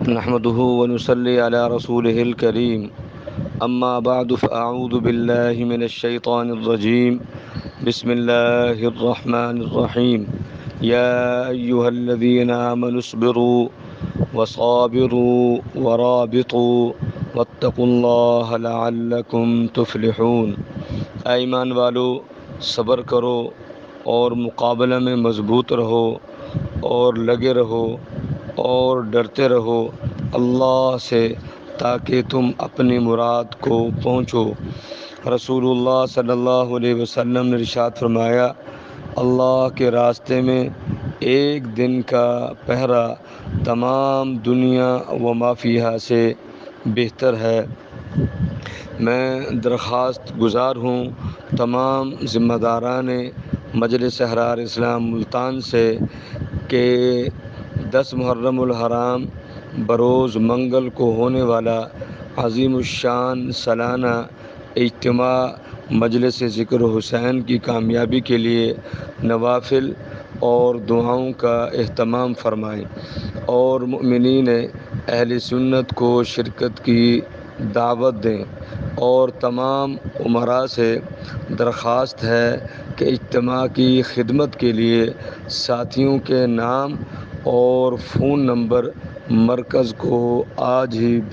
نحمده ونصلي على رسوله الكريم أما بعد فأعوذ بالله من الشيطان الرجيم بسم الله الرحمن الرحيم يا أيها الذين آمنوا اصبروا وصابروا ورابطوا واتقوا الله لعلكم تفلحون۔ اے ایمان والو، صبر کرو اور مقابلہ میں مضبوط رہو اور لگے رہو اور ڈرتے رہو اللہ سے تاکہ تم اپنی مراد کو پہنچو۔ رسول اللہ صلی اللہ علیہ وسلم نے ارشاد فرمایا، اللہ کے راستے میں ایک دن کا پہرا تمام دنیا و ما فیہا سے بہتر ہے۔ میں درخواست گزار ہوں تمام ذمہ داران مجلس احرار اسلام ملتان سے کہ 10 محرم الحرام بروز منگل کو ہونے والا عظیم الشان سالانہ اجتماع مجلس ذکر حسین کی کامیابی کے لیے نوافل اور دعاؤں کا اہتمام فرمائیں اور مؤمنین اہل سنت کو شرکت کی دعوت دیں، اور تمام امراء سے درخواست ہے کہ اجتماع کی خدمت کے لیے ساتھیوں کے نام اور فون نمبر مرکز کو آج ہی